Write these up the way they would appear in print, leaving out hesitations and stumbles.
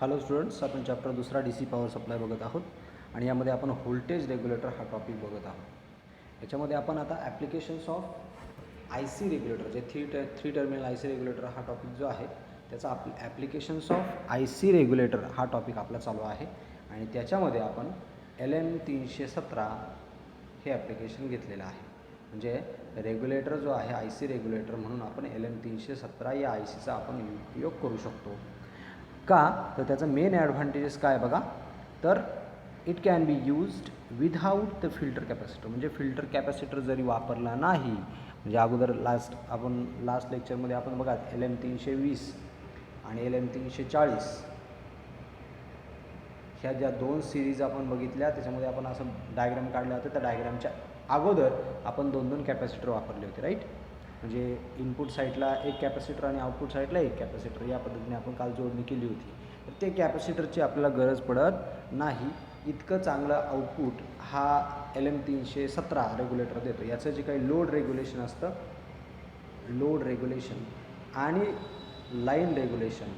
Hello students, आपण chapter दुसरा D C power supply बघत आहोत आणि यामध्ये आपण व्होल्टेज रेग्युलेटर हा टॉपिक बघत आहोत. याच्यामध्ये आपण आता applications of I C regulator जे three terminal I C regulator हा टॉपिक जो आहे त्याचा applications of I C regulator हा टॉपिक आपला चालू आहे आणि त्याच्यामध्ये आपण LM317 हे ॲप्लिकेशन घेतलेलं आहे. म्हणजे रेग्युलेटर जो आहे आय सी रेग्युलेटर म्हणून आपण LM317 या आय सीचा आपण उपयोग करू शकतो. का तर त्याचं मेन ॲडव्हान्टेजेस काय बघा, तर it can be used without the filter capacitor. म्हणजे फिल्टर कॅपॅसिटर जरी वापरला नाही, म्हणजे अगोदर लास्ट लेक्चरमध्ये आपण बघा LM320 आणि LM340 ह्या ज्या दोन सिरीज आपण बघितल्या त्याच्यामध्ये आपण असं डायग्राम काढला होता. त्या डायग्रामच्या अगोदर आपण दोन कॅपॅसिटर वापरले होते, राईट. म्हणजे इनपुट साईडला एक कॅपॅसिटर आणि आउटपुट साईडला एक कॅपॅसिटर या पद्धतीने आपण काल जोडणी केली होती. तर ते कॅपॅसिटरची आपल्याला गरज पडत नाही. इतकं चांगलं आउटपुट हा LM317 रेग्युलेटर देतो. याचं जे काही लोड रेग्युलेशन असतं, लोड रेग्युलेशन आणि लाईन रेग्युलेशन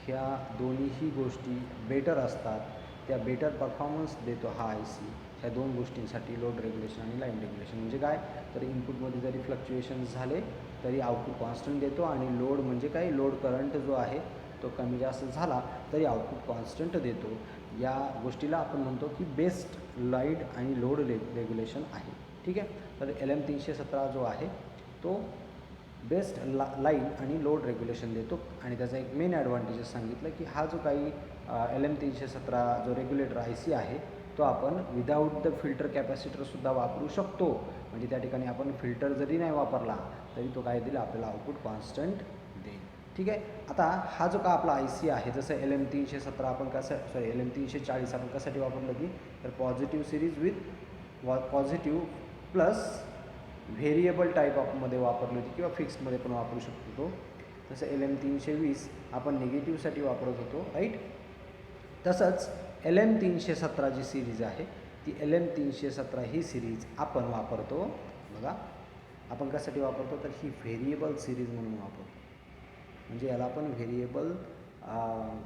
ह्या दोन्हीही गोष्टी बेटर असतात. त्या बेटर परफॉर्मन्स देतो हा आय सी. ह्या दोन गोष्टींसाठी लोड रेग्युलेशन आणि लाईन रेग्युलेशन. म्हणजे काय, तर इनपुटमध्ये जरी फ्लक्च्युएशन्स झाले तरी आउटपुट कॉन्स्टंट देतो आणि लोड म्हणजे काय, लोड करंट जो आहे तो कमी जास्त झाला तरी आउटपुट कॉन्स्टंट देतो. या गोष्टीला आपण म्हणतो की बेस्ट लाईट आणि लोड रेग्युलेशन आहे. ठीक आहे. तर LM317 जो आहे तो बेस्ट लाईन आणि लोड रेग्युलेशन देतो. आणि त्याचा एक मेन ॲडव्हान्टेजेस सांगितलं की हा जो काही LM317 जो रेग्युलेटर आय सी आहे तो आपण विदाऊट द फिल्टर कॅपॅसिटरसुद्धा वापरू शकतो. म्हणजे त्या ठिकाणी आपण फिल्टर जरी नाही वापरला तरी तो काय देईल, आपल्याला आउटपुट कॉन्स्टंट देईल. ठीक आहे. आता हा जो का आपला आय सी आहे, जसं LM317 आपण LM340 आपण कशासाठी वापरलं की, तर positive series with positive plus variable type ऑफमध्ये वापरली होती किंवा फिक्स्डमध्ये पण वापरू शकतो तो. तसं LM320 आपण निगेटिव्हसाठी वापरत होतो, राईट. तसंच LM317 जी सिरीज आहे ती LM317 ही सिरीज आपण वापरतो बघा. आपण कशासाठी वापरतो, तर ही व्हेरिएबल सिरीज म्हणून वापरतो. म्हणजे याला आपण व्हेरिएबल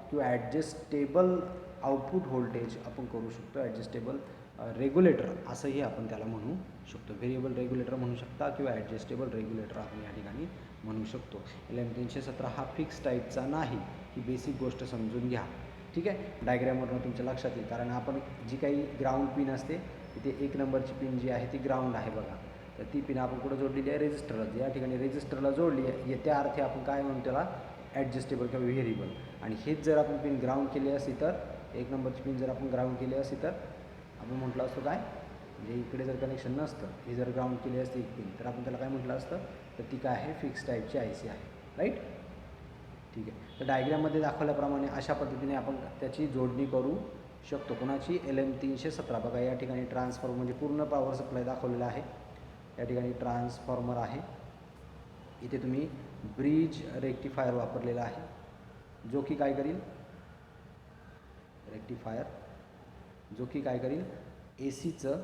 किंवा ॲडजस्टेबल आउटपुट व्होल्टेज आपण करू शकतो. ॲडजस्टेबल रेग्युलेटर असंही आपण त्याला म्हणू शकतो. व्हेरिएबल रेग्युलेटर म्हणू शकता किंवा ॲडजस्टेबल रेग्युलेटर आपण या ठिकाणी म्हणू शकतो. LM317 हा फिक्स टाईपचा नाही, ही बेसिक गोष्ट समजून घ्या. ठीक आहे. डायग्रामवरून तुमच्या लक्षात येईल. कारण आपण जी काही ग्राउंड पिन असते तिथे 1 नंबरची पिन जी आहे ती ग्राउंड आहे बघा. तर ती पिन आपण कुठं जोडलेली आहे, रेजिस्टरला. या ठिकाणी रेजिस्टरला जोडली आहे, त्या अर्थी आपण काय म्हणतो त्याला, ॲडजस्टेबल किंवा व्हेरिएबल. आणि हेच जर आपण पिन ग्राउंड केली असती तर 1 नंबरची पिन जर आपण ग्राउंड केली असती तर आपण म्हटलं असतं काय, म्हणजे इकडे जर कनेक्शन नसतं, ही जर ग्राउंड केली असती एक पिन, तर आपण त्याला काय म्हटलं असतं, तर ती काय आहे, फिक्स टाईपची आय सी आहे, राईट. ठीक आहे. तर डायग्राममध्ये दाखवल्याप्रमाणे अशा पद्धतीने आपण त्याची जोडणी करू शकतो. कोणाची, LM317. बघा या ठिकाणी ट्रान्सफॉर्मर म्हणजे पूर्ण पॉवर सप्लाय दाखवलेला आहे. या ठिकाणी ट्रान्सफॉर्मर आहे. इथे तुम्ही ब्रिज रेक्टिफायर वापरलेला आहे, जो की काय करील, रेक्टिफायर जो की काय करील, ACचं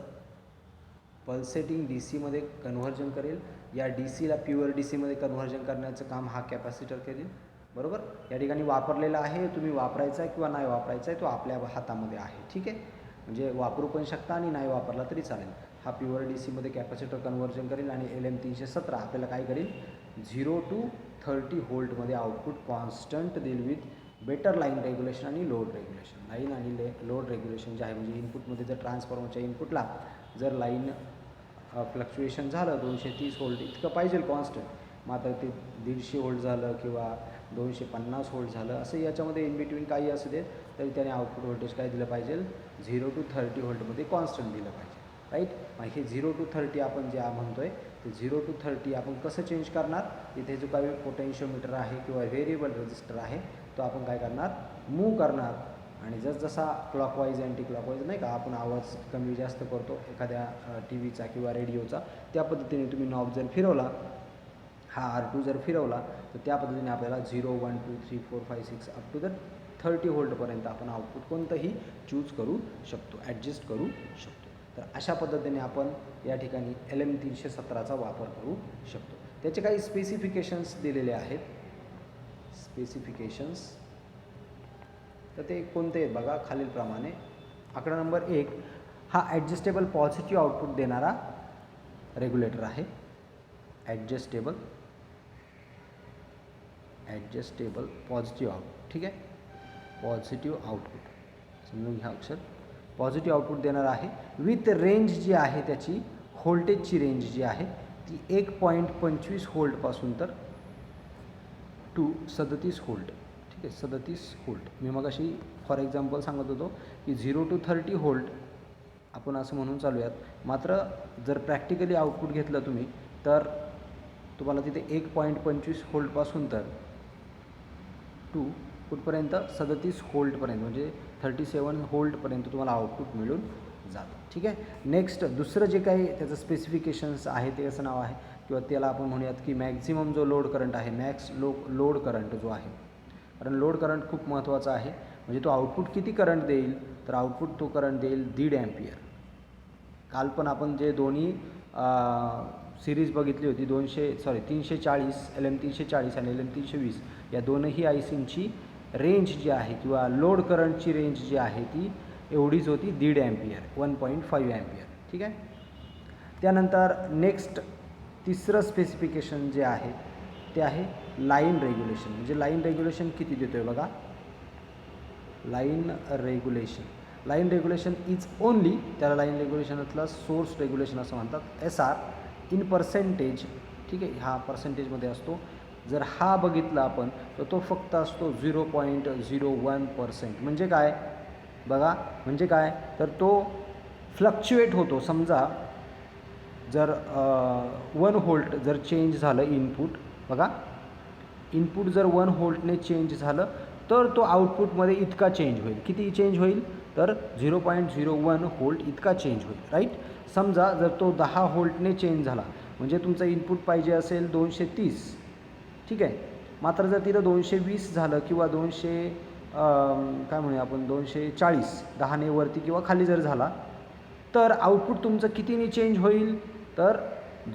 पल्सेटिंग DCमध्ये कन्व्हर्जन करेल. या DCला प्युअर DCमध्ये कन्व्हर्जन करण्याचं काम हा कॅपॅसिटर करेल, बरोबर. या ठिकाणी वापरलेला आहे, तुम्ही वापरायचा आहे किंवा नाही वापरायचा आहे तो आपल्या हातामध्ये आहे. ठीक आहे. म्हणजे वापरू पण शकता आणि नाही वापरला तरी चालेल. हा प्युअर DCमध्ये कॅपॅसिटर कन्व्हर्जन करेल आणि LM317 आपल्याला काय करेल, 0 to 30 व्होल्टमध्ये आउटपुट कॉन्स्टंट देईल विथ बेटर लाईन रेग्युलेशन आणि लोड रेग्युलेशन. लाईन आणि लोड रेग्युलेशन जे आहे, म्हणजे इनपुटमध्ये जर ट्रान्सफॉर्मरच्या इनपुटला जर लाईन फ्लक्च्युएशन झालं 230 व्होल्ट इतकं पाहिजे कॉन्स्टंट, मात्र ते 150 व्होल्ट झालं किंवा 250 व्होल्ट झालं, असं याच्यामध्ये इन बिटवीन काही असू दे तरी त्याने आउटपुट व्होल्टेज काय दिलं पाहिजे, 0 to 30 व्होल्टमध्ये कॉन्स्टंट दिलं पाहिजे, राईट. मग हे 0 to 30 आपण जे म्हणतो आहे ते 0 to 30 आपण कसं चेंज करणार, तिथे जो काही पोटेन्शिओमीटर आहे किंवा व्हेरिएबल रेजिस्टर आहे तो आपण काय करणार, मूव्ह करणार. आणि जसजसा क्लॉकवाईज अँटी क्लॉकवाईज नाही का आपण आवाज कमी जास्त करतो एखाद्या TV चा किंवा रेडिओचा, त्या पद्धतीने तुम्ही नॉब जर फिरवला, हा R2 जर फिरवला तर त्या पद्धतीने आपल्याला 0, 1, 2, 3, 4, 5, 6 अप टू द 30 व्होल्टपर्यंत आपण आउटपुट कोणतंही चूज करू शकतो, ॲडजस्ट करू शकतो. तर अशा पद्धतीने आपण या ठिकाणी LM317चा वापर करू शकतो. त्याचे काही स्पेसिफिकेशन्स दिलेले आहेत. स्पेसिफिकेशन्स, तर ते कोणते आहेत बघा खालीलप्रमाणे. आकडा नंबर 1 हा ॲडजस्टेबल पॉझिटिव्ह आउटपुट देणारा रेग्युलेटर आहे. ॲडजस्टेबल पॉझिटिव्ह आउटपुट, ठीक आहे. पॉझिटिव्ह आउटपुट समजून घ्या अक्षर. पॉझिटिव्ह आउटपुट देणार आहे विथ रेंज जी आहे त्याची व्होल्टेजची रेंज जी आहे ती 1.25 व्होल्टपासून तर टू 37 व्होल्ट, ठीक आहे. 37 व्होल्ट. मी मग अशी फॉर एक्झाम्पल सांगत होतो की 0 to 30 व्होल्ट आपण असं म्हणून चालूयात. मात्र जर प्रॅक्टिकली आउटपुट घेतलं तुम्ही तर तुम्हाला तिथे 1.25 व्होल्टपासून तर टू कुठपर्यंत 37 व्होल्टपर्यंत म्हणजे 37 व्होल्टपर्यंत तुम्हाला आउटपुट मिळून जातं, ठीक आहे. नेक्स्ट दुसरं जे काही त्याचं स्पेसिफिकेशन्स आहे ते असं नाव आहे किंवा त्याला आपण म्हणूयात की मॅक्झिमम जो लोड करंट आहे, लोड करंट जो आहे, कारण लोड करंट खूप महत्त्वाचा आहे. म्हणजे तो आउटपुट किती करंट देईल तर आउटपुट तो करंट देईल 1.5 अँपियर. काल पण आपण जे दोन्ही सिरीज बघितली होती 340 LM340 आणि LM320 या दोनही आयसींची रेंज जी आहे किंवा लोड करंटची रेंज जी आहे ती एवढीच होती 1.5 अँपियर, 1.5 अँपियर, ठीक आहे. त्यानंतर नेक्स्ट तिसरं स्पेसिफिकेशन जे आहे ते आहे लाईन रेग्युलेशन. म्हणजे लाईन रेग्युलेशन किती देतो आहे बघा. लाईन रेग्युलेशन इज ओनली, त्याला लाईन रेग्युलेशनातला सोर्स रेग्युलेशन असं म्हणतात, SR इन पर्सेंटेज, ठीक आहे. हा पर्सेंटेजमध्ये असतो. जर हा बघितला आपण तर तो फक्त असतो 0.01%. म्हणजे काय बघा, म्हणजे काय तर तो फ्लक्च्युएट होतो. समजा जर 1 व्होल्ट जर चेंज झालं इनपुट, बघा इनपुट जर 1 व्होल्टने चेंज झालं तर तो आउटपुटमध्ये इतका चेंज होईल. किती चेंज होईल तर 0.01 व्होल्ट इतका चेंज होईल, राईट. समजा जर तो 10 व्होल्टने चेंज झाला म्हणजे तुमचं इनपुट पाहिजे असेल 230, ठीक आहे. मात्र जर तिथं 220 झालं किंवा 200 काय म्हणूया आपण 240 10ने वरती किंवा खाली जर झाला तर आउटपुट तुमचं कितीने चेंज होईल तर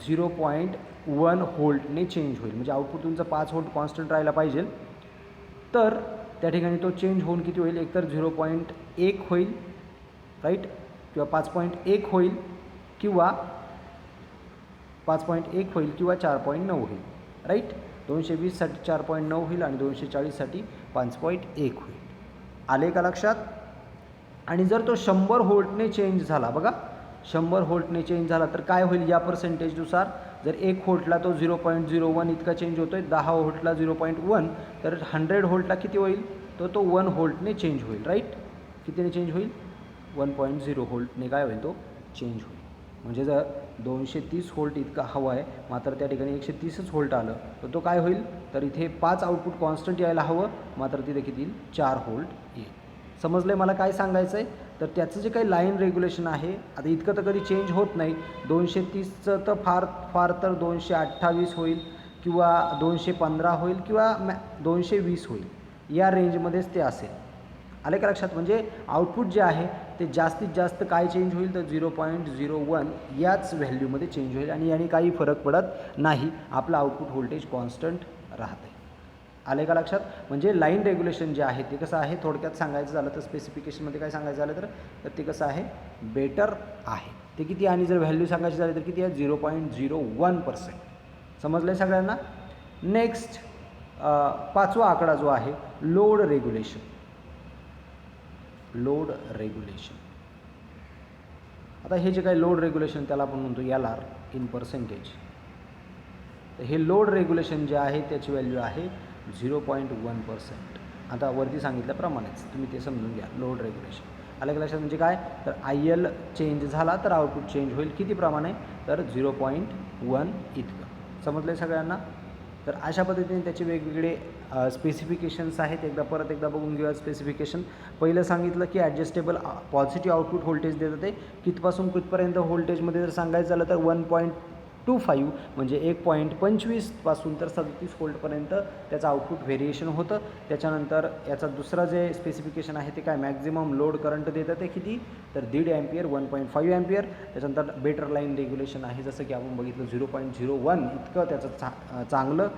0.1 व्होल्टने चेंज होईल. म्हणजे आउटपुट तुमचं 5 व्होल्ट कॉन्स्टंट राहायला पाहिजे तर त्या ठिकाणी तो चेंज होऊन किती होईल, एकतर 0.1 होईल, राईट, किंवा 5.1 होईल किंवा 5.1 होईल किंवा 4.9 होईल, राईट. 220साठी 4.9 होईल आणि 240साठी 5.1 होईल. आले का लक्षात. आणि जर तो 100 व्होल्टने चेंज झाला, बघा 100 व्होल्टने चेंज झाला तर काय होईल या पर्सेंटेजनुसार. जर 1 व्होल्टला तो 0.01 इतका चेंज होतो आहे, 10 व्होल्टला 0.1, तर 100 व्होल्टला किती होईल तर तो 1 व्होल्टने चेंज होईल, राईट. कितीने चेंज होईल 1.0 व्होल्टने काय होईल तो चेंज होईल. म्हणजे जर 230 व्होल्ट इतका हवा आहे मात्र त्या ठिकाणी 130च व्होल्ट आलं तर तो काय होईल तर इथे 5 आउटपुट कॉन्स्टंट यायला हवं, मात्र तिथे किती येईल 4 व्होल्ट येईल. समजलं आहे मला काय सांगायचं आहे. तर त्याचं जे काही लाईन रेग्युलेशन आहे, आता इतकं तर कधी चेंज होत नाही. 230चं तर फार तर 228 होईल किंवा 215 होईल किंवा 220 होईल, या रेंजमध्येच ते असेल. आले का लक्षात. म्हणजे आउटपुट जे आहे ते जास्तीत जास्त काय चेंज होईल तर 0.01 याच व्हॅल्यूमध्ये चेंज होईल आणि याने काही फरक पडत नाही. आपलं आउटपुट व्होल्टेज कॉन्स्टंट राहते. आले का लक्षात. म्हणजे लाईन रेग्युलेशन जे आहे ते कसं आहे, थोडक्यात सांगायचं झालं तर स्पेसिफिकेशनमध्ये काय सांगायचं झालं तर ते कसं आहे बेटर आहे. ते किती आणि जर व्हॅल्यू सांगायची झाली तर किती आहे 0.01%. समजलं आहे सगळ्यांना. नेक्स्ट 5वा आकडा जो आहे लोड रेग्युलेशन. आता हे जे काही लोड रेग्युलेशन त्याला आपण म्हणतो LR इन पर्सेंटेज. तर हे लोड रेग्युलेशन जे आहे त्याची व्हॅल्यू आहे 0.1%. आता वरती सांगितल्याप्रमाणेच तुम्ही ते समजून घ्या. लोड रेग्युलेशन आलं लक्षात. म्हणजे काय तर IL चेंज झाला तर आउटपुट चेंज होईल. किती प्रमाणे तर 0.1 इतकं. समजलं आहे सगळ्यांना. तर अशा पद्धतीने त्याचे वेगवेगळे स्पेसिफिकेशन्स आहेत. परत एकदा बघून घेऊया स्पेसिफिकेशन. पहिलं सांगितलं की ॲडजस्टेबल पॉझिटिव्ह आउटपुट व्होल्टेज देतं ते कितपासून कुठपर्यंत व्होल्टेजमध्ये जर सांगायचं झालं तर 0.25 म्हणजे 1.25 पासून तर 37 व्होल्टपर्यंत त्याचं आउटपुट व्हेरिएशन होतं. त्याच्यानंतर याचा दुसरा जे स्पेसिफिकेशन आहे ते काय, मॅक्झिमम लोड करंट देतं ते किती, तर 1.5 अँपियर, 1.5 अँपियर. त्याच्यानंतर बेटर लाईन रेग्युलेशन आहे, जसं की आपण बघितलं 0.01 इतकं त्याचं चांगलं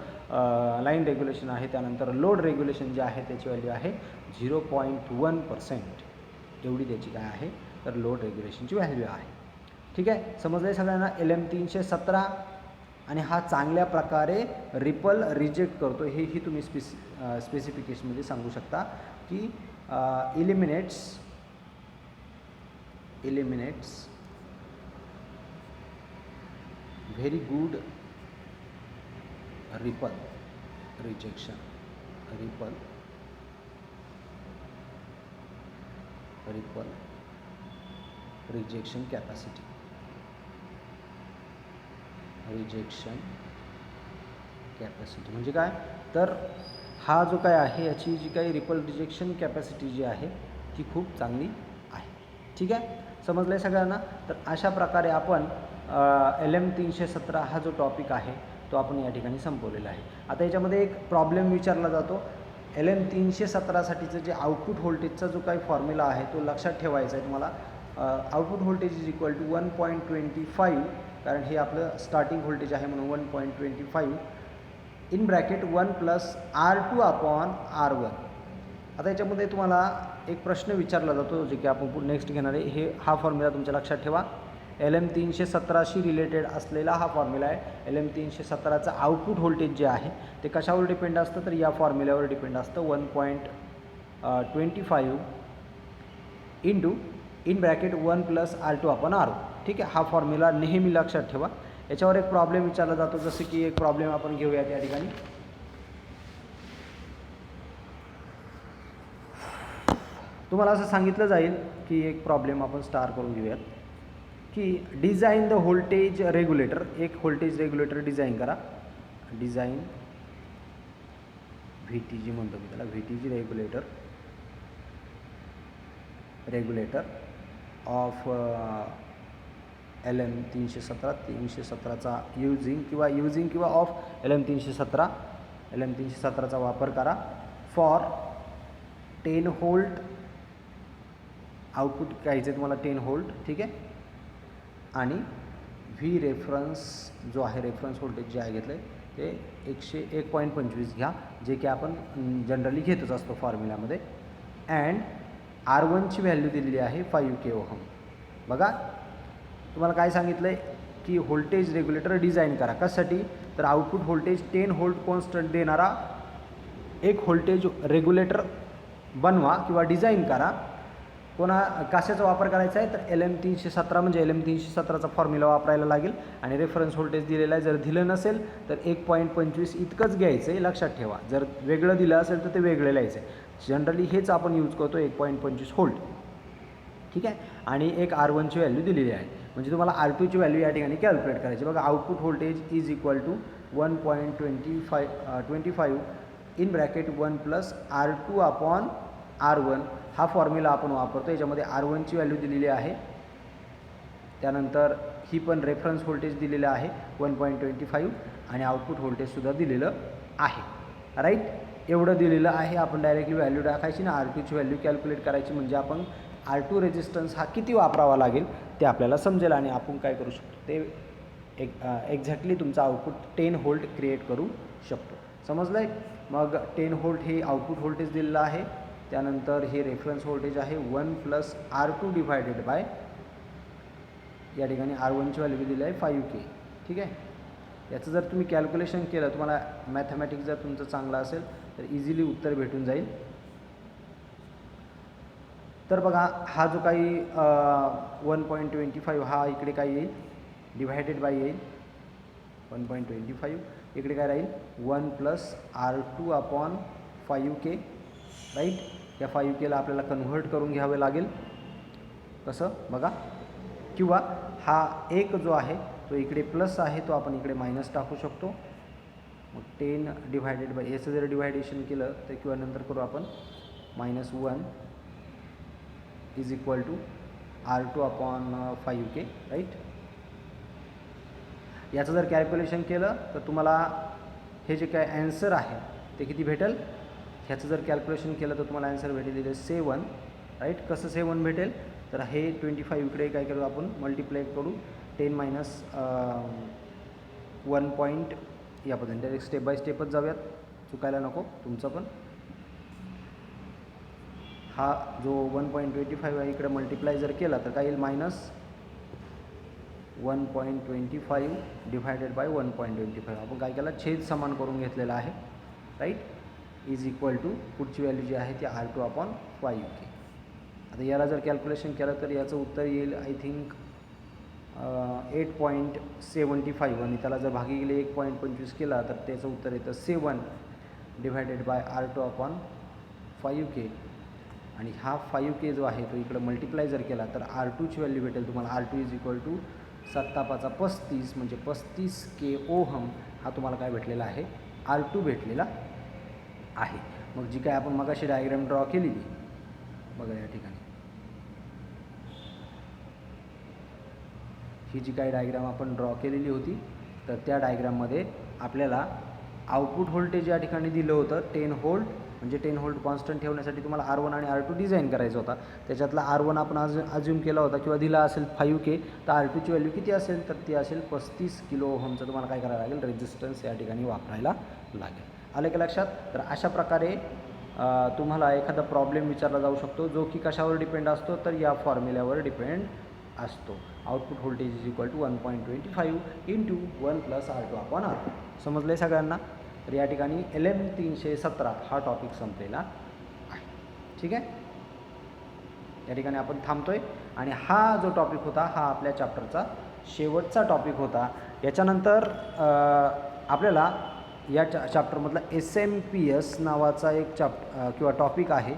लाईन रेग्युलेशन आहे. त्यानंतर लोड रेग्युलेशन जे आहे त्याची व्हॅल्यू आहे 0.1%, एवढी त्याची काय आहे, तर लोड रेग्युलेशनची व्हॅल्यू आहे. ठीक आहे, समजलं आहे सगळ्यांना. LM317 आणि हा चांगल्या प्रकारे रिपल रिजेक्ट करतो, हेही तुम्ही स्पेसिफिकेशनमध्ये सांगू शकता की eliminates very good ripple rejection, ripple rejection capacity, म्हणजे काय, तर हा जो काय आहे याची जी काही रिपल रिजेक्शन कॅपॅसिटी जी आहे ती खूप चांगली आहे. ठीक आहे, समजलं आहे सगळ्यांना. तर अशा प्रकारे आपण LM317 हा जो टॉपिक आहे तो आपण या ठिकाणी संपवलेला आहे. आता याच्यामध्ये एक प्रॉब्लेम विचारला जातो. LM317साठीचं जे आउटपुट व्होल्टेजचा जो काही फॉर्म्युला आहे तो लक्षात ठेवायचा आहे तुम्हाला. Output voltage is equal to 1.25, कारण हे आपलं स्टार्टिंग व्होल्टेज आहे म्हणून 1.25 in bracket 1 + R2 upon R1. आता याच्यामध्ये तुम्हाला एक प्रश्न विचारला जातो जे की आपण नेक्स्ट घेणार आहे. हा फॉर्म्युला तुमच्या लक्षात ठेवा. LM317शी रिलेटेड असलेला हा फॉर्म्युला आहे. LM317चं आउटपुट व्होल्टेज जे आहे ते कशावर डिपेंड असतं, तर या फॉर्म्युल्यावर डिपेंड असतं. 1.25 into in bracket 1 + R2 upon R1. ठीक आहे, हा फॉर्म्युला नेहमी लक्षात ठेवा. याच्यावर एक प्रॉब्लेम विचारला जातो, जसं की एक प्रॉब्लेम आपण घेऊया त्या ठिकाणी. तुम्हाला असं सांगितलं जाईल की एक प्रॉब्लेम आपण स्टार करून घेऊयात की डिझाईन द व्होल्टेज रेग्युलेटर. एक व्होल्टेज रेग्युलेटर डिझाईन करा. डिझाईन VTG म्हणतो मी त्याला, VTG रेग्युलेटर ऑफ LM317चा युजिंग किंवा ऑफ LM317चा वापर करा फॉर 10 व्होल्ट. आउटपुट घ्यायचं तुम्हाला 10 व्होल्ट. ठीक आहे, आणि व्ही रेफरन्स जो आहे, रेफरन्स व्होल्टेज जे आहे घेतलं आहे ते 1.25 घ्या, जे की आपण जनरली घेतच असतो फॉर्म्युल्यामध्ये. अँड R1ची व्हॅल्यू दिलेली आहे 5K ओहम. बघा तुम्हाला काय सांगितलं आहे की व्होल्टेज रेग्युलेटर डिझाईन करा. कशासाठी, तर आउटपुट व्होल्टेज 10 व्होल्ट कॉन्स्टंट देणारा एक व्होल्टेज रेग्युलेटर बनवा किंवा डिझाईन करा. कशाचा वापर करायचा आहे, तर LM317 म्हणजे LM317चा फॉर्म्युला वापरायला लागेल आणि रेफरन्स व्होल्टेज दिलेला आहे. जर दिलं नसेल तर 1.25 इतकंच घ्यायचं आहे, लक्षात ठेवा. जर वेगळं दिलं असेल तर ते वेगळं लिहायचं आहे. जनरली हेच आपण यूज करतो, 1.25 व्होल्ट. ठीक आहे, आणि एक R1ची व्हॅल्यू दिलेली आहे, म्हणजे तुम्हाला R2ची व्हॅल्यू या ठिकाणी कॅल्क्युलेट करायची. बघा output voltage is equal to 1.25 in bracket 1 + R2 upon R1. हा फॉर्म्युला आपण वापरतो. याच्यामध्ये R1ची व्हॅल्यू दिलेली आहे, त्यानंतर ही पण रेफरन्स व्होल्टेज दिलेलं आहे 1.25 आणि आउटपुट व्होल्टेजसुद्धा दिलेलं आहे. राईट, एवढं दिलेलं आहे. आपण डायरेक्टली व्हॅल्यू टाकायची ना R2ची व्हॅल्यू कॅल्क्युलेट करायची, म्हणजे आपण R2 रेजिस्टन्स हा किती वापरावा लागेल ते आपल्याला समजेल आणि आपण काय करू शकतो ते एक्झॅक्टली तुमचं आउटपुट 10 व्होल्ट क्रिएट करू शकतो. समजलं आहे. मग 10 व्होल्ट हे आउटपुट व्होल्टेज दिलेलं आहे. त्यानंतर हे रेफरन्स व्होल्टेज आहे 1 + R2 डिवायडेड बाय, या ठिकाणी R1ची व्हॅल्यू दिली आहे 5K. ठीक आहे, याचं जर तुम्ही कॅल्क्युलेशन केलं, तुम्हाला मॅथमॅटिक्स जर तुमचं चांगलं असेल तर इझिली उत्तर भेटून जाईल. तर बघा हा जो काही 1.25 हा इकडे काय येईल, डिवायडेड बाय येईल 1.25. इकडे काय राहील 1 + R2 अपॉन 5K. राईट, या 5Kला आपल्याला कन्व्हर्ट करून घ्यावे लागेल. कसं बघा, किंवा हा एक जो आहे तो इकडे प्लस आहे, तो आपण इकडे मायनस टाकू शकतो. मग 10 डिवायडेड बाय, याचं जर डिवायडेशन केलं तर किंवा नंतर करू आपण -1 is equal to R2 upon 5K. Right, याचं जर कॅल्क्युलेशन केलं तर तुम्हाला हे जे काय ॲन्सर आहे ते किती भेटेल, ह्याचं जर कॅल्क्युलेशन केलं तर तुम्हाला ॲन्सर भेटेल इथे 7, राईट. कसं 7 भेटेल, तर हे 25 इकडे काय करू आपण मल्टिप्लाय करू 10 - 1 पॉईंट या पद्धतीने डायरेक्ट स्टेप बाय स्टेपच जाऊयात, चुकायला नको तुमचं पण. हा जो 1.25 आहे इकडे मल्टिप्लाय जर केला तर काय येईल -1.25 डिवायडेड बाय 1.25. आपण काय केलं, छेद समान करून घेतलेला आहे, राईट. इज इक्वल टू पुढची व्हॅल्यू जी आहे ती R2/5K. आता याला जर कॅल्क्युलेशन केलं तर याचं उत्तर येईल आय थिंक 8.75 आणि त्याला जर भागी गेले 1.25 केला तर त्याचं उत्तर येतं 7 डिवायडेड बाय R2/5K. आणि हा 5K जो आहे तो इकडं मल्टिप्लाय जर केला तर R2ची व्हॅल्यू भेटेल तुम्हाला. R2 इज इक्वल टू 7×5 = 35 म्हणजे 35K ओहम हा तुम्हाला काय भेटलेला आहे, R2 भेटलेला आहे. मग जी काय आपण मगाशी डायग्राम ड्रॉ केलेली बघा या ठिकाणी, ही जी काही डायग्राम आपण ड्रॉ केलेली होती तर त्या डायग्राममध्ये आपल्याला आउटपुट व्होल्टेज या ठिकाणी दिलं होतं 10 व्होल्ट, म्हणजे 10 व्होल्ट कॉन्स्टंट ठेवण्यासाठी तुम्हाला R1 आणि R2 डिझाईन करायचा होता. त्याच्यातला R1 आपण अज्युम केला होता किंवा दिला असेल 5K, तर R2ची व्हॅल्यू किती असेल तर ती असेल 35 किलो ओहमचं तुम्हाला काय करायला लागेल, रेजिस्टन्स या ठिकाणी वापरायला लागेल. आलं का लक्षात. तर अशा प्रकारे तुम्हाला एखादा प्रॉब्लेम विचारला जाऊ शकतो जो की कशावर डिपेंड असतो, तर या फॉर्म्युल्यावर डिपेंड असतो. Output voltage is equal to 1.25 × 1 + R2/R. समजलं आहे सगळ्यांना. तर या ठिकाणी LM 317 हा टॉपिक संपलेला आहे, ठीक आहे. या ठिकाणी आपण थांबतोय आणि हा जो टॉपिक होता हा आपल्या चॅप्टरचा शेवटचा टॉपिक होता. याच्यानंतर आपल्याला या चॅप्टरमधला SMPS नावाचा एक किंवा टॉपिक आहे.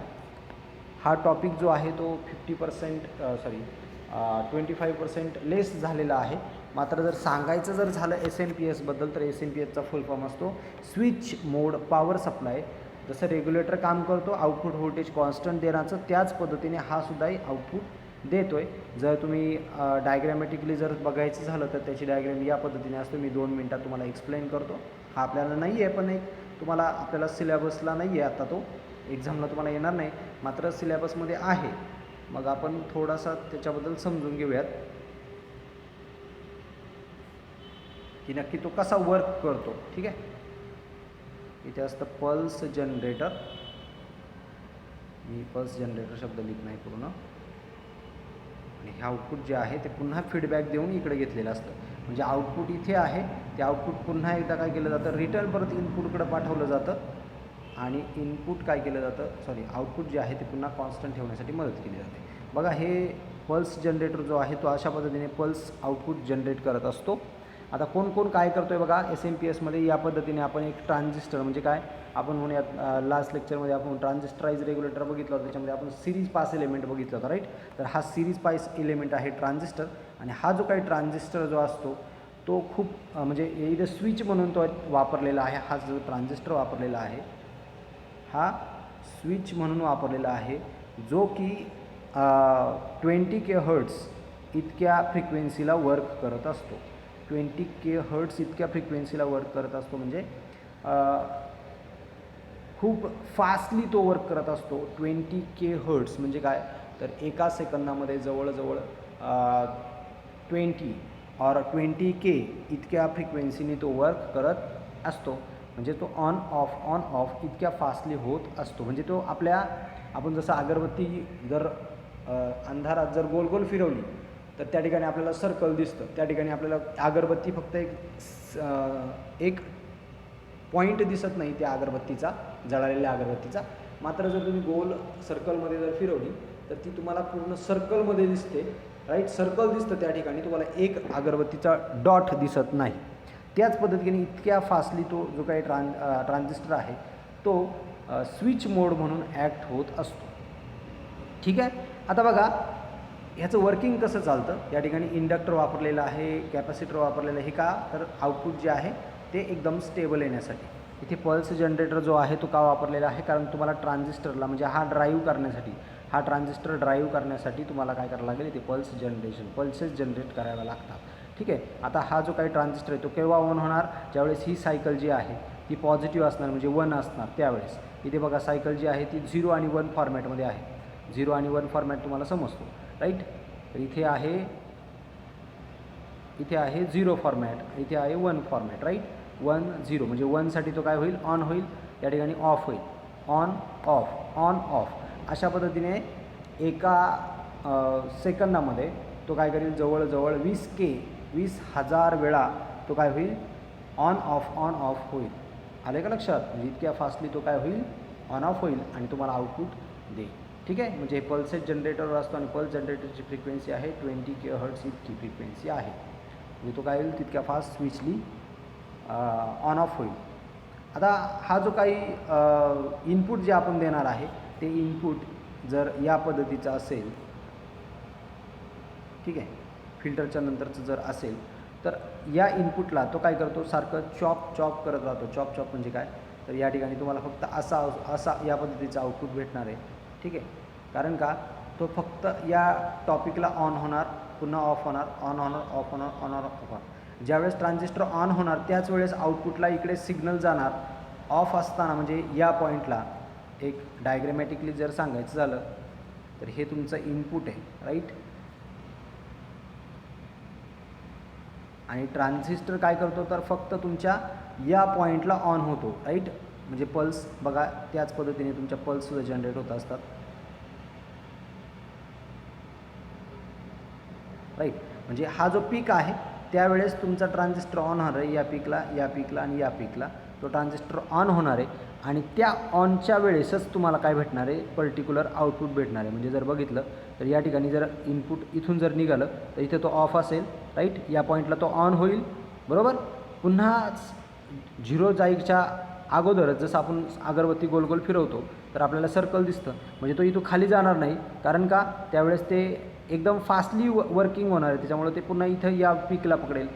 हा टॉपिक जो आहे तो 25% लेस झालेला आहे. मात्र जर सांगायचं जर झालं SMPSबद्दल तर SMPSचा फुल फॉर्म असतो स्विच मोड पॉवर सप्लाय. जसं रेग्युलेटर काम करतो आउटपुट व्होल्टेज कॉन्स्टंट देण्याचं, त्याच पद्धतीने हा सुद्धाही आउटपुट देतो आहे. जर तुम्ही डायग्रॅमॅटिकली जर बघायचं झालं तर त्याची डायग्रॅम या पद्धतीने असते. मी 2 मिनटात तुम्हाला एक्सप्लेन करतो. हा आपल्याला नाही आहे, पण एक तुम्हाला आपल्याला सिलेबसला नाही आहे, आता तो एक्झामला तुम्हाला येणार नाही, मात्र सिलेबसमध्ये आहे. मग आपण थोडासा त्याच्याबद्दल समजून घेऊयात की नक्की तो कसा वर्क करतो, ठीक आहे. इथे असतं पल्स जनरेटर. मी पल्स जनरेटर शब्द लिहित नाही पूर्ण. आणि हे आउटपुट जे आहे ते पुन्हा फीडबॅक देऊन इकडे घेतलेलं असतं. म्हणजे आउटपुट इथे आहे, ते आउटपुट पुन्हा एकदा काय केलं जातं, रिटर्न परत इनपुटकडे पाठवलं जातं आणि इनपुट काय केलं जातं, आउटपुट जे आहे ते पुन्हा कॉन्स्टंट ठेवण्यासाठी मदत केली जाते. बघा हे पल्स जनरेटर जो आहे तो अशा पद्धतीने पल्स आउटपुट जनरेट करत असतो. आता कोण कोण काय करतो आहे बघा SMPSमध्ये या पद्धतीने आपण एक ट्रान्झिस्टर म्हणजे काय आपण म्हणूयात लास्ट लेक्चरमध्ये आपण ट्रान्झिस्टराइज रेग्युलेटर बघितलं होतं, त्याच्यामध्ये आपण सिरीज पास एलिमेंट बघितलं होतं, राईट. तर हा सिरीज पास एलिमेंट आहे ट्रान्झिस्टर. आणि हा जो काही ट्रान्झिस्टर जो असतो तो खूप म्हणजे इथे स्विच म्हणून तो वापरलेला आहे. हा जो ट्रान्झिस्टर वापरलेला आहे हा स्विच म्हणून वापरलेला आहे, जो की 20K हर्ट्ज इतक्या फ्रिक्वेन्सीला वर्क करत असतो. 20K हर्ट्ज इतक्या फ्रिक्वेन्सीला वर्क करत असतो म्हणजे खूप फास्टली तो वर्क करत असतो. 20K हर्ट्ज म्हणजे काय, तर एका सेकंदामध्ये जवळजवळ 20K इतक्या फ्रिक्वेन्सीने तो वर्क करत असतो. म्हणजे तो ऑन ऑफ इतक्या फास्टली होत असतो. म्हणजे तो आपण जसं अगरबत्ती जर अंधारात जर गोल गोल फिरवली तर त्या ठिकाणी आपल्याला सर्कल दिसतं, त्या ठिकाणी आपल्याला अगरबत्ती फक्त एक पॉईंट दिसत नाही त्या अगरबत्तीचा, जळालेल्या अगरबत्तीचा. मात्र जर तुम्ही गोल सर्कलमध्ये जर फिरवली तर ती तुम्हाला पूर्ण सर्कलमध्ये दिसते, राईट. सर्कल दिसतं त्या ठिकाणी, तुम्हाला एक अगरबत्तीचा डॉट दिसत नाही. त्याच पद्धतीने इतक्या फास्टली तो जो काही ट्रान्झिस्टर आहे तो स्विच मोड म्हणून ॲक्ट होत असतो, ठीक आहे. आता बघा ह्याचं वर्किंग कसं चालतं. या ठिकाणी इंडक्टर वापरलेला आहे, कॅपॅसिटर वापरलेलं आहे. का तर आउटपुट जे आहे ते एकदम स्टेबल येण्यासाठी. इथे पल्स जनरेटर जो आहे तो का वापरलेला आहे, कारण तुम्हाला ट्रान्झिस्टरला म्हणजे हा ट्रान्झिस्टर ड्राईव्ह करण्यासाठी तुम्हाला काय करावं लागेल, इथे पल्सेस जनरेट करायला लागतात, ठीक आहे. आता हा जो काही ट्रान्झिस्टर आहे तो केव्हा ऑन होणार, ज्यावेळेस ही सायकल जी आहे ती पॉझिटिव्ह असणार म्हणजे 1 असणार त्यावेळेस. इथे बघा सायकल जी आहे ती 0 आणि 1 फॉर्मॅटमध्ये आहे. 0 आणि 1 फॉर्मॅट तुम्हाला समजतो, राईट. तर इथे आहे 0 फॉर्मॅट, इथे आहे 1 फॉर्मॅट, राईट. 1 0 म्हणजे 1 साठी तो काय होईल, ऑन होईल, या ठिकाणी ऑफ होईल, ऑन ऑफ. अशा पद्धतीने एका सेकंदामध्ये तो काय करेल, जवळजवळ 20,000 वेळा तो काय होईल, ऑन ऑफ होईल. आले का लक्षात? म्हणजे इतक्या फास्टली तो काय होईल, ऑन ऑफ होईल आणि तुम्हाला आउटपुट देईल. ठीक आहे. म्हणजे हे पल्सेस जनरेटरवर असतो आणि पल्स जनरेटरची फ्रिक्वेन्सी आहे 20 kHz इतकी फ्रिक्वेन्सी आहे. म्हणजे तो काय होईल, तितक्या फास्ट स्विचली ऑन ऑफ होईल. आता हा जो काही इनपुट जे आपण देणार आहे ते इनपुट जर या पद्धतीचं असेल, ठीक आहे, फिल्टरच्या नंतरचं जर असेल तर या इनपुटला तो काय करतो, सारखं चॉप करत राहतो. चॉप म्हणजे काय, तर या ठिकाणी तुम्हाला फक्त असा या पद्धतीचं आउटपुट भेटणार आहे. ठीक आहे. कारण का, तो फक्त या टॉपिकला ऑन होणार, पुन्हा ऑफ होणार, ऑन होणार, ऑफ होणार, ऑन ऑफ. ज्यावेळेस ट्रान्झिस्टर ऑन होणार त्याच वेळेस आउटपुटला इकडे सिग्नल जाणार. ऑफ असताना म्हणजे या पॉईंटला एक डायग्रॅमॅटिकली जर सांगायचं झालं तर हे तुमचं इनपुट आहे, राईट. आणि ट्रान्झिस्टर काय करतो, तर फक्त तुमच्या या पॉईंटला ऑन होतो, राईट. म्हणजे पल्स बघा त्याच पद्धतीने तुमच्या पल्ससुद्धा जनरेट होत असतात, राईट. म्हणजे हा जो पीक आहे त्यावेळेस तुमचा ट्रान्झिस्टर ऑन होणार आहे, या पीकला आणि या पीकला तो ट्रान्झिस्टर ऑन होणार आहे आणि त्या ऑनच्या वेळेसच तुम्हाला काय भेटणार आहे, पर्टिक्युलर आउटपुट भेटणार आहे. म्हणजे जर बघितलं तर या ठिकाणी जर इनपुट इथून जर निघालं तर इथे तो ऑफ असेल, राईट. या पॉईंटला तो ऑन होईल, बरोबर. पुन्हा 0 जायच्या अगोदरच जसं आपण अगरबत्ती गोल गोल फिरवतो तर आपल्याला सर्कल दिसतं, म्हणजे तो इथून खाली जाणार नाही. कारण का, त्यावेळेस ते एकदम फास्टली वर्किंग होणार आहे, त्याच्यामुळे ते पुन्हा इथं या पीकला पकडेल,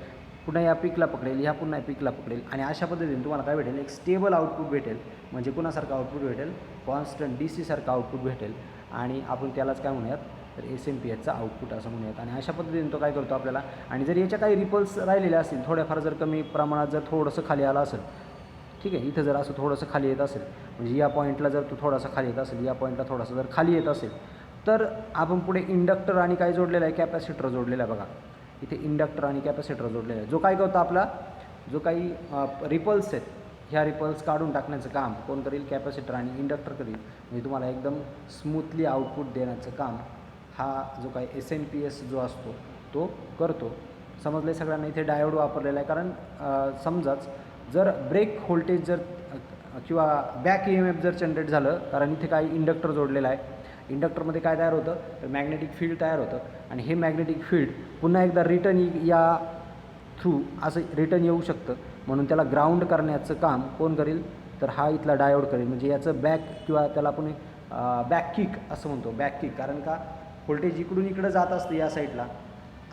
पुन्हा या पीकला पकडेल, ह्या पुन्हा या पीकला पकडेल आणि अशा पद्धतीने तुम्हाला काय भेटेल, एक स्टेबल आउटपुट भेटेल. म्हणजे कुणासारखं आउटपुट भेटेल, कॉन्स्टंट DC सारखं आउटपुट भेटेल आणि आपण त्यालाच काय म्हणूयात, तर SMPSचं आउटपुट असं म्हणूयात. आणि अशा पद्धतीने तो काय करतो आपल्याला. आणि जर याच्या काही रिपल्स राहिलेल्या असतील, थोड्याफार जर कमी प्रमाणात जर थोडंसं खाली आलं असेल, ठीक आहे, इथं जर असं थोडंसं खाली येत असेल, म्हणजे या पॉईंटला जर तो थोडासा खाली येत असेल, या पॉईंटला थोडासा जर खाली येत असेल, तर आपण पुढे इंडक्टर आणि काय जोडलेलं आहे, कॅपॅसिटर जोडलेला आहे. बघा इथे इंडक्टर आणि कॅपॅसिटर जोडलेला आहे, जो काय करतो, आपला जो काही रिपल्स आहेत ह्या रिपल्स काढून टाकण्याचं काम कोण करेल, कॅपॅसिटर आणि इंडक्टर करेल. म्हणजे तुम्हाला एकदम स्मूथली आउटपुट देण्याचं काम हा जो काही SMPS जो असतो तो करतो. समजलं सगळ्यांना. इथे डायोड वापरलेला आहे, कारण समजाच जर ब्रेक व्होल्टेज जर किंवा बॅक EMF जर जनरेट झालं, कारण इथे काही इंडक्टर जोडलेला आहे, इंडक्टरमध्ये काय तयार होतं, तर मॅग्नेटिक फील्ड तयार होतं आणि हे मॅग्नेटिक फील्ड पुन्हा एकदा रिटर्न या थ्रू असं रिटर्न येऊ शकतं. म्हणून त्याला ग्राउंड करण्याचं काम कोण करेल, तर हा इथला डायोड करेल. म्हणजे याचं बॅक किंवा त्याला आपण बॅक किक असं म्हणतो, बॅक किक. कारण का, व्होल्टेज इकडून इकडं जात असतं, या साईडला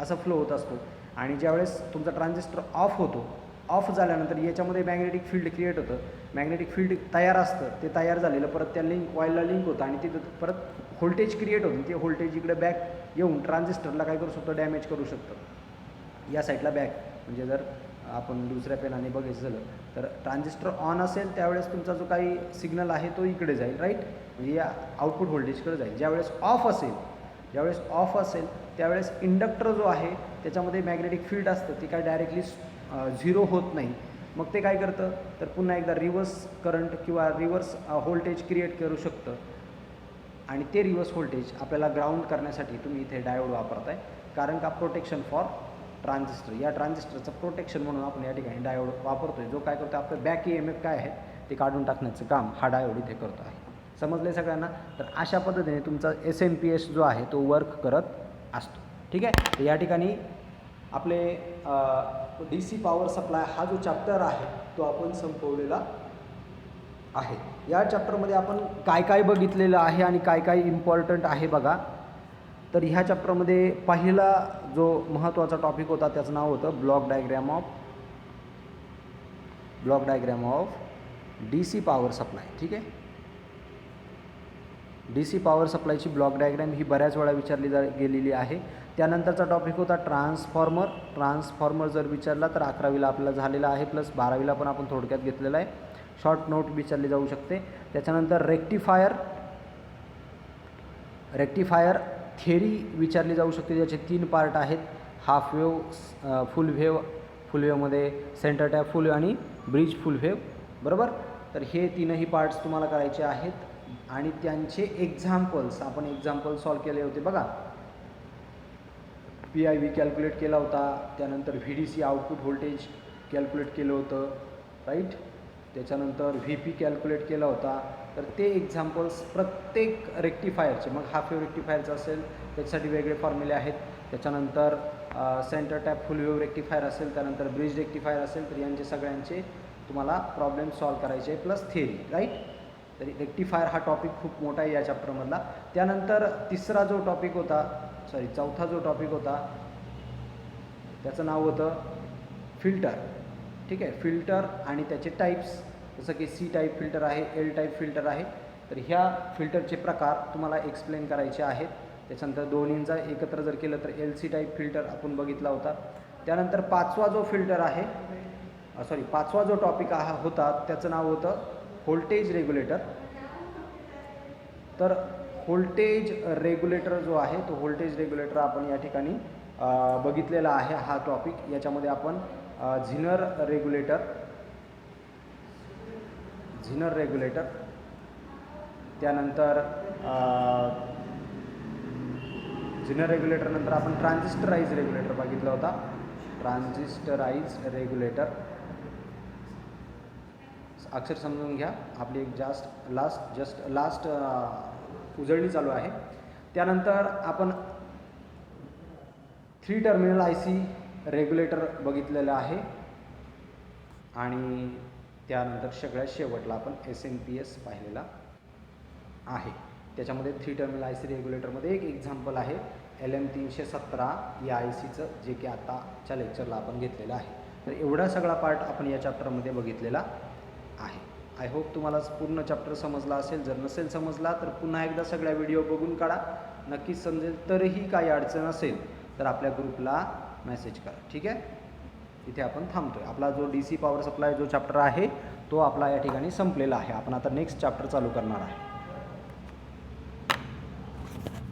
असं फ्लो होत असतो आणि ज्यावेळेस तुमचा ट्रान्झिस्टर ऑफ होतो, ऑफ झाल्यानंतर याच्यामध्ये मॅग्नेटिक फील्ड क्रिएट होतं, मॅग्नेटिक फील्ड तयार असतं, ते तयार झालेलं परत त्या कॉईलला लिंक होतं आणि तिथं परत व्होल्टेज क्रिएट होतं. ते व्होल्टेज इकडे बॅक येऊन ट्रान्झिस्टरला काय करू शकतो, डॅमेज करू शकतं. या साईडला बॅक म्हणजे जर आपण दुसऱ्या पेनाने बघायचं झालं तर ट्रान्झिस्टर ऑन असेल त्यावेळेस तुमचा जो काही सिग्नल आहे तो इकडे जाईल, राईट. म्हणजे या आउटपुट व्होल्टेजकडे जाईल. ज्यावेळेस ऑफ असेल त्यावेळेस इंडक्टर जो आहे त्याच्यामध्ये मॅग्नेटिक फील्ड असतं, ते काय डायरेक्टली 0 होत नाही. मग ते काय करतं, तर पुन्हा एकदा रिव्हर्स करंट किंवा रिव्हर्स व्होल्टेज क्रिएट करू शकतं आणि ते रिव्हर्स व्होल्टेज आपल्याला ग्राउंड करण्यासाठी तुम्ही इथे डायोड वापरताय. कारण का, प्रोटेक्शन फॉर ट्रान्झिस्टर, या ट्रान्झिस्टरचं प्रोटेक्शन म्हणून आपण या ठिकाणी डायोड वापरतोय, जो काय करतो, आपलं बॅक EMF काय आहे ते काढून टाकण्याचं काम हा डायोड इथे करतो आहे. समजले सगळ्यांना. तर अशा पद्धतीने तुमचा SMPS जो आहे तो वर्क करत असतो. ठीक आहे. तर या ठिकाणी आपले DC पॉवर सप्लाय हा जो चॅप्टर आहे तो आपण संपवलेला आहे. या चॅप्टरमध्ये आपण काय काय बघितलेलं आहे आणि काय काय इम्पॉर्टंट आहे बघा. तर ह्या चॅप्टरमध्ये पहिला जो महत्त्वाचा टॉपिक होता त्याचं नाव होतं block diagram of DC power supply. ठीक आहे. DC पॉवर सप्लायची ब्लॉक डायग्रॅम ही बऱ्याच वेळा विचारली गेलेली आहे. त्यानंतरचा टॉपिक होता ट्रान्सफॉर्मर. ट्रान्सफॉर्मर जर विचारला तर 11वीला आपल्याला झालेला आहे, प्लस 12वीला पण आपण थोडक्यात घेतलेला आहे. शॉर्ट नोट विचारली जाऊ शकते. त्याच्यानंतर रेक्टिफायर थिअरी विचारली जाऊ शकते, ज्याचे 3 पार्ट आहेत. हाफ वेव्ह, फुल वेव्हमध्ये सेंटर टॅप फुल वेव्ह आणि ब्रिज फुल वेव्ह, बरोबर. तर हे 3ही पार्ट्स तुम्हाला करायचे आहेत आणि त्यांचे एक्झाम्पल्स आपण सॉल्व केले होते बघा. PIV कॅल्क्युलेट केला होता, त्यानंतर VDC आउटपुट व्होल्टेज कॅल्क्युलेट केलं होतं, राईट. त्याच्यानंतर VP कॅल्क्युलेट केला होता. तर ते एक्झाम्पल्स प्रत्येक रेक्टिफायरचे, मग हाफ वेव्ह रेक्टिफायरचं असेल त्याच्यासाठी वेगळे फॉर्म्युले आहेत. त्याच्यानंतर सेंटर टॅप फुल वेव्ह रेक्टिफायर असेल, त्यानंतर ब्रिज रेक्टिफायर असेल, तर यांचे सगळ्यांचे तुम्हाला प्रॉब्लेम सॉल्व करायचे आहे, प्लस थिअरी, राईट. तरी रेक्टिफायर हा टॉपिक खूप मोठा आहे या चॅप्टरमधला. त्यानंतर चौथा जो टॉपिक होता त्याचं नाव होतं फिल्टर. ठीक आहे, फिल्टर आणि त्याचे टाईप्स, जसं की C टाईप फिल्टर आहे, L टाईप फिल्टर आहे. तर ह्या फिल्टरचे प्रकार तुम्हाला एक्सप्लेन करायचे आहेत. त्याच्यानंतर दोन्हींचा एकत्र जर केलं तर LC टाईप फिल्टर आपण बघितला होता. त्यानंतर पाचवा जो टॉपिक होता त्याचं नाव होतं व्होल्टेज रेग्युलेटर. तर व्होल्टेज रेग्युलेटर जो आहे तो व्होल्टेज रेग्युलेटर आपण या ठिकाणी बघितलेला आहे हा टॉपिक. याच्यामध्ये आपण झिनर रेग्युलेटर, त्यानंतर झिनर रेग्युलेटर नंतर आपण ट्रान्झिस्टराइज रेग्युलेटर बघितला होता. ट्रान्झिस्टराइज रेग्युलेटर अक्षर समजून घ्या, आपली एक लास्ट उजळणी चालू आहे. त्यानंतर आपण 3 टर्मिनल IC रेग्युलेटर बघितलेलं आहे आणि त्यानंतर सगळ्यात शेवटला आपण SMPS पाहिलेला आहे. त्याच्यामध्ये 3 टर्मिनल IC रेग्युलेटरमध्ये एक एक्झाम्पल आहे LM317 या ICचं, जे की आताच्या लेक्चरला आपण घेतलेलं आहे. तर एवढा सगळा पार्ट आपण या चॅप्टरमध्ये बघितलेला आहे. आय होप तुम्हाला पूर्ण चॅप्टर समजला असेल. जर नसेल समजला तर पुन्हा एकदा सगळ्या व्हिडिओ बघून काढा, नक्कीच समजेल. तरीही काही अडचण असेल तर आपल्या ग्रुपला मेसेज करा. ठीक आहे, इथे आपण थांबतोय. आपला जो DC पॉवर सप्लाय जो चॅप्टर आहे तो आपला या ठिकाणी संपलेला आहे. आपण आता नेक्स्ट चॅप्टर चालू करणार आहे.